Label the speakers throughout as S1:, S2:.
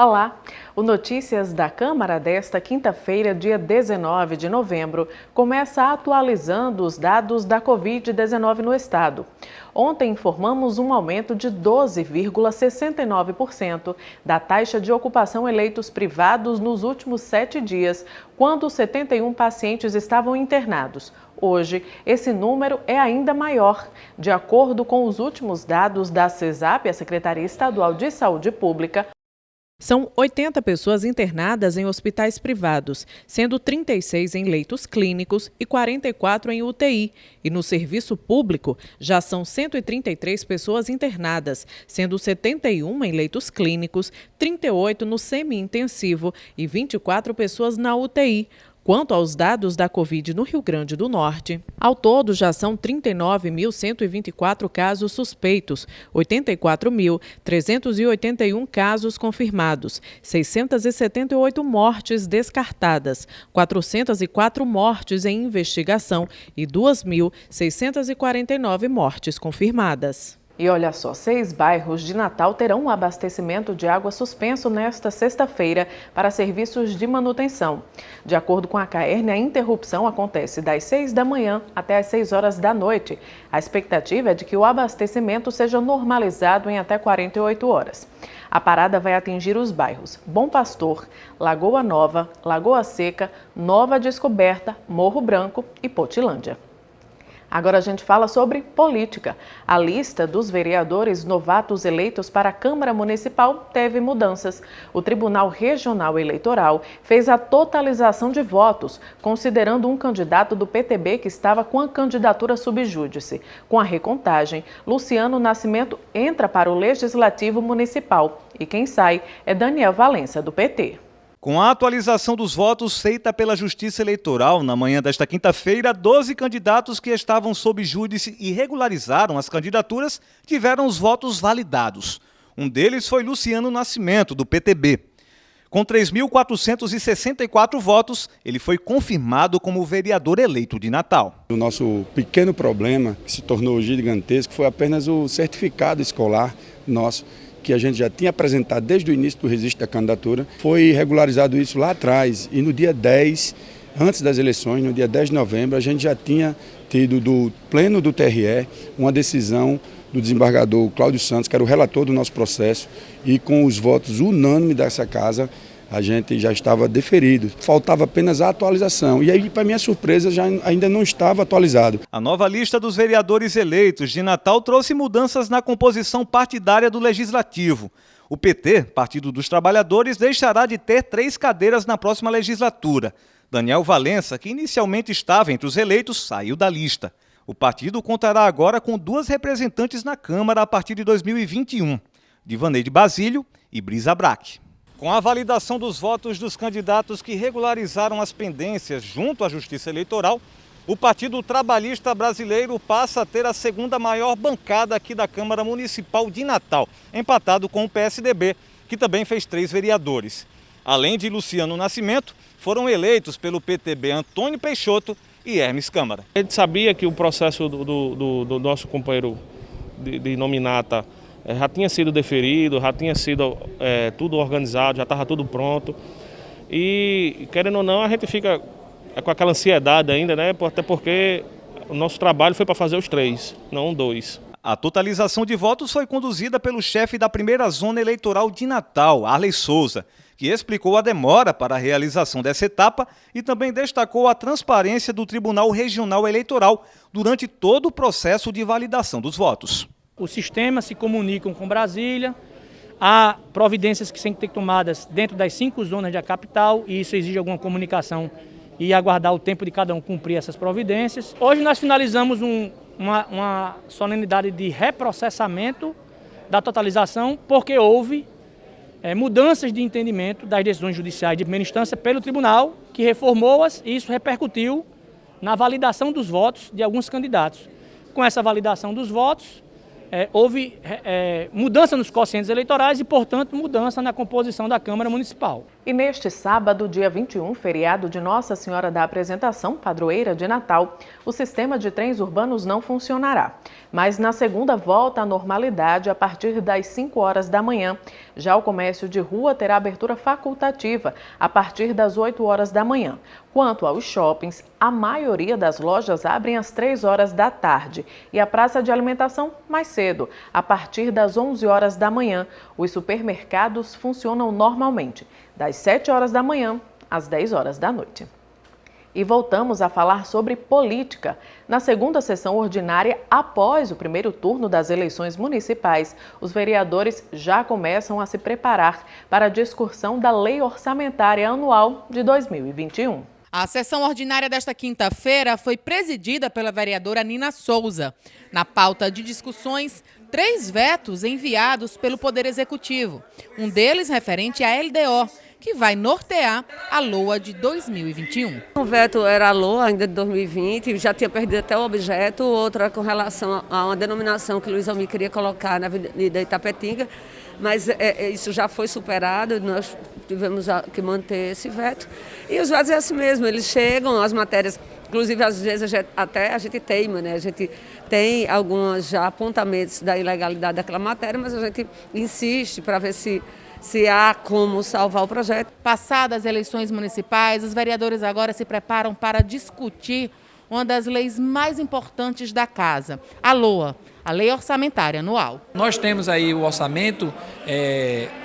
S1: Olá! O Notícias da Câmara desta quinta-feira, dia 19 de novembro, começa atualizando os dados da Covid-19 no estado. Ontem informamos um aumento de 12,69% da taxa de ocupação em leitos privados nos últimos 7 dias, quando 71 pacientes estavam internados. Hoje, esse número é ainda maior. De acordo com os últimos dados da CESAP, a Secretaria Estadual de Saúde Pública, são 80 pessoas internadas em hospitais privados, sendo 36 em leitos clínicos e 44 em UTI. E no serviço público, já são 133 pessoas internadas, sendo 71 em leitos clínicos, 38 no semi-intensivo e 24 pessoas na UTI. Quanto aos dados da Covid no Rio Grande do Norte, ao todo já são 39.124 casos suspeitos, 84.381 casos confirmados, 678 mortes descartadas, 404 mortes em investigação e 2.649 mortes confirmadas. E olha só, 6 bairros de Natal terão um abastecimento de água suspenso nesta sexta-feira para serviços de manutenção. De acordo com a CAERN, a interrupção acontece das 6 da manhã até as 6 horas da noite. A expectativa é de que o abastecimento seja normalizado em até 48 horas. A parada vai atingir os bairros Bom Pastor, Lagoa Nova, Lagoa Seca, Nova Descoberta, Morro Branco e Potilândia. Agora a gente fala sobre política. A lista dos vereadores novatos eleitos para a Câmara Municipal teve mudanças. O Tribunal Regional Eleitoral fez a totalização de votos, considerando um candidato do PTB que estava com a candidatura subjúdice. Com a recontagem, Luciano Nascimento entra para o Legislativo Municipal e quem sai é Daniel Valença, do PT.
S2: Com a atualização dos votos feita pela Justiça Eleitoral, na manhã desta quinta-feira, 12 candidatos que estavam sob júdice e regularizaram as candidaturas tiveram os votos validados. Um deles foi Luciano Nascimento, do PTB. Com 3.464 votos, ele foi confirmado como vereador eleito de Natal.
S3: O nosso pequeno problema, que se tornou gigantesco, foi apenas o certificado escolar nosso, que a gente já tinha apresentado desde o início do registro da candidatura. Foi regularizado isso lá atrás e no dia 10, antes das eleições, no dia 10 de novembro, a gente já tinha tido do pleno do TRE uma decisão do desembargador Cláudio Santos, que era o relator do nosso processo, e com os votos unânimes dessa casa, a gente já estava deferido. Faltava apenas a atualização. E aí, para minha surpresa, ainda não estava atualizado.
S2: A nova lista dos vereadores eleitos de Natal trouxe mudanças na composição partidária do Legislativo. O PT, Partido dos Trabalhadores, deixará de ter 3 cadeiras na próxima legislatura. Daniel Valença, que inicialmente estava entre os eleitos, saiu da lista. O partido contará agora com 2 representantes na Câmara a partir de 2021, Divaneide Basílio e Brisa Braque. Com a validação dos votos dos candidatos que regularizaram as pendências junto à Justiça Eleitoral, o Partido Trabalhista Brasileiro passa a ter a segunda maior bancada aqui da Câmara Municipal de Natal, empatado com o PSDB, que também fez 3 vereadores. Além de Luciano Nascimento, foram eleitos pelo PTB Antônio Peixoto e Hermes Câmara.
S4: A gente sabia que o processo do nosso companheiro de nominata já tinha sido deferido, já tinha sido tudo organizado, já estava tudo pronto. E, querendo ou não, a gente fica com aquela ansiedade ainda, né? Até porque o nosso trabalho foi para fazer os 3, não 2.
S2: A totalização de votos foi conduzida pelo chefe da primeira zona eleitoral de Natal, Arley Souza, que explicou a demora para a realização dessa etapa e também destacou a transparência do Tribunal Regional Eleitoral durante todo o processo de validação dos votos.
S5: Os sistemas se comunicam com Brasília, há providências que têm que ser tomadas dentro das 5 zonas da capital e isso exige alguma comunicação e aguardar o tempo de cada um cumprir essas providências. Hoje nós finalizamos uma solenidade de reprocessamento da totalização porque houve mudanças de entendimento das decisões judiciais de primeira instância pelo tribunal, que reformou-as e isso repercutiu na validação dos votos de alguns candidatos. Com essa validação dos votos, houve mudança nos quocientes eleitorais e, portanto, mudança na composição da Câmara Municipal.
S1: E neste sábado, dia 21, feriado de Nossa Senhora da Apresentação, padroeira de Natal, o sistema de trens urbanos não funcionará. Mas na segunda volta à normalidade, a partir das 5 horas da manhã. Já o comércio de rua terá abertura facultativa a partir das 8 horas da manhã. Quanto aos shoppings, a maioria das lojas abrem às 3 horas da tarde e a praça de alimentação mais cedo, a partir das 11 horas da manhã. Os supermercados funcionam normalmente, das 7 horas da manhã às 10 horas da noite. E voltamos a falar sobre política. Na segunda sessão ordinária, após o primeiro turno das eleições municipais, os vereadores já começam a se preparar para a discussão da Lei Orçamentária Anual de 2021.
S6: A sessão ordinária desta quinta-feira foi presidida pela vereadora Nina Souza. Na pauta de discussões, 3 vetos enviados pelo Poder Executivo. Um deles referente à LDO, que vai nortear a LOA de 2021.
S7: O veto era a LOA ainda de 2020, já tinha perdido até o objeto, outra com relação a uma denominação que Luiz Almir queria colocar na Avenida Itapetinga, mas isso já foi superado, nós tivemos que manter esse veto. E os vetos é assim mesmo, eles chegam, as matérias, inclusive às vezes a gente teima, né? A gente tem alguns já apontamentos da ilegalidade daquela matéria, mas a gente insiste para ver se há como salvar o projeto.
S6: Passadas as eleições municipais, os vereadores agora se preparam para discutir uma das leis mais importantes da casa, a LOA, a Lei Orçamentária Anual.
S8: Nós temos aí o orçamento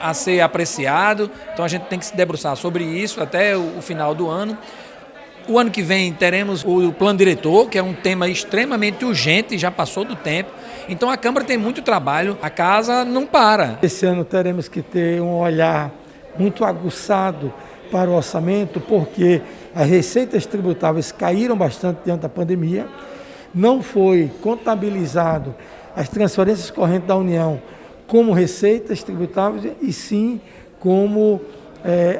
S8: a ser apreciado, então a gente tem que se debruçar sobre isso até o final do ano. O ano que vem teremos o plano diretor, que é um tema extremamente urgente, já passou do tempo. Então a Câmara tem muito trabalho, a casa não para.
S9: Esse ano teremos que ter um olhar muito aguçado para o orçamento, porque as receitas tributáveis caíram bastante diante da pandemia. Não foi contabilizado as transferências correntes da União como receitas tributáveis e sim como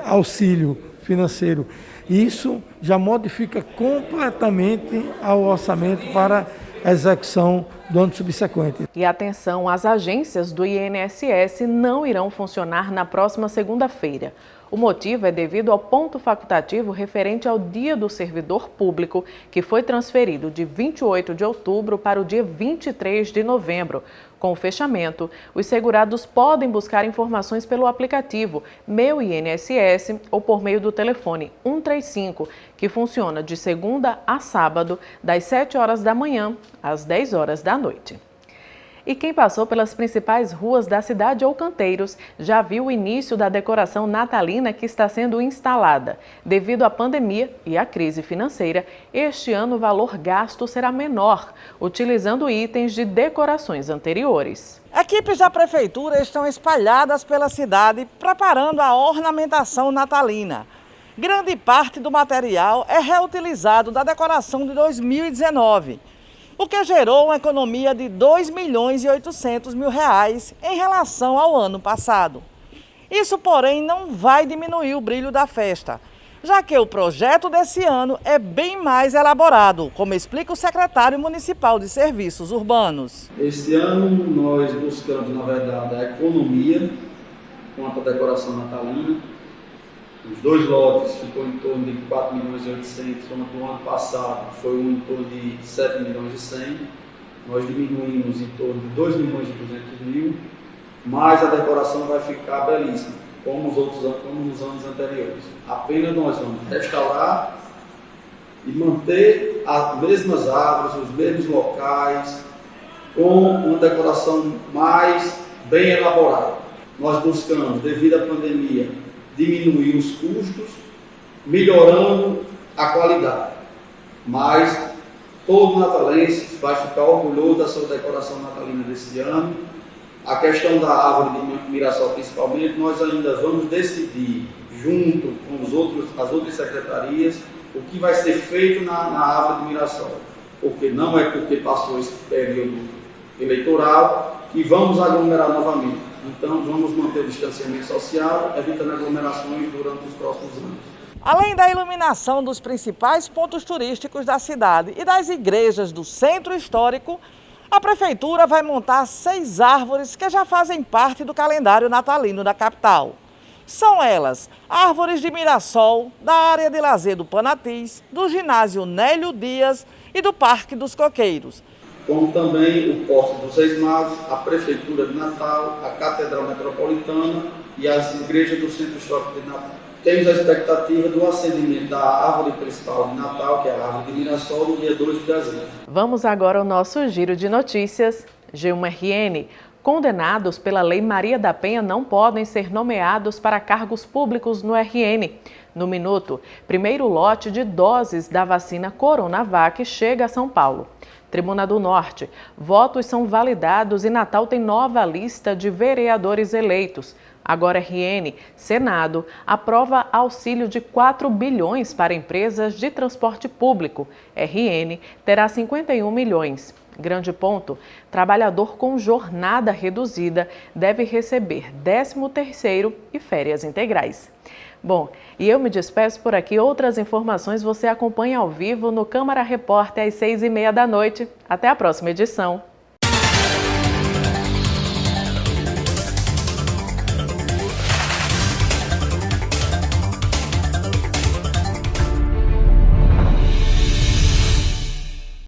S9: auxílio financeiro. Isso já modifica completamente o orçamento para a execução do ano subsequente.
S1: E atenção, as agências do INSS não irão funcionar na próxima segunda-feira. O motivo é devido ao ponto facultativo referente ao Dia do Servidor Público, que foi transferido de 28 de outubro para o dia 23 de novembro. Com o fechamento, os segurados podem buscar informações pelo aplicativo Meu INSS ou por meio do telefone 135, que funciona de segunda a sábado, das 7 horas da manhã às 10 horas da noite. E quem passou pelas principais ruas da cidade ou canteiros já viu o início da decoração natalina que está sendo instalada. Devido à pandemia e à crise financeira, este ano o valor gasto será menor, utilizando itens de decorações anteriores.
S10: Equipes da Prefeitura estão espalhadas pela cidade preparando a ornamentação natalina. Grande parte do material é reutilizado da decoração de 2019. O que gerou uma economia de R$ 2.800.000 em relação ao ano passado. Isso, porém, não vai diminuir o brilho da festa, já que o projeto desse ano é bem mais elaborado, como explica o secretário municipal de Serviços Urbanos.
S11: Este ano nós buscamos, na verdade, a economia quanto à decoração natalina. Os 2 lotes ficou em torno de 4.800.000, quando no ano passado foi em torno de 7.100.000. Nós diminuímos em torno de 2.200.000, mas a decoração vai ficar belíssima, como nos anos anteriores. Apenas nós vamos restaurar e manter as mesmas árvores, os mesmos locais, com uma decoração mais bem elaborada. Nós buscamos, devido à pandemia, diminuir os custos, melhorando a qualidade. Mas todo natalense vai ficar orgulhoso da sua decoração natalina desse ano. A questão da árvore de Mirassol, principalmente, nós ainda vamos decidir, junto com as outras secretarias, o que vai ser feito na árvore de Mirassol. Porque não é porque passou esse período eleitoral que vamos aglomerar novamente. Então, vamos manter o distanciamento social, evitando aglomerações durante os próximos anos.
S10: Além da iluminação dos principais pontos turísticos da cidade e das igrejas do centro histórico, a Prefeitura vai montar 6 árvores que já fazem parte do calendário natalino da capital. São elas: árvores de Mirassol, da área de lazer do Panatis, do ginásio Nélio Dias e do Parque dos Coqueiros.
S11: Como também o Porto dos Reis Magos, a Prefeitura de Natal, a Catedral Metropolitana e as igrejas do Centro Histórico de Natal. Temos a expectativa do acendimento da árvore principal de Natal, que é a árvore de Mirassol, no dia 2 de dezembro.
S1: Vamos agora ao nosso giro de notícias. G1 RN. Condenados pela Lei Maria da Penha não podem ser nomeados para cargos públicos no RN. No Minuto, primeiro lote de doses da vacina Coronavac chega a São Paulo. Tribuna do Norte, votos são validados e Natal tem nova lista de vereadores eleitos. Agora RN, Senado, aprova auxílio de 4 bilhões para empresas de transporte público. RN terá 51 milhões. Grande ponto, trabalhador com jornada reduzida deve receber 13º e férias integrais. Bom, e eu me despeço por aqui. Outras informações você acompanha ao vivo no Câmara Repórter às 6h30 da noite. Até a próxima edição.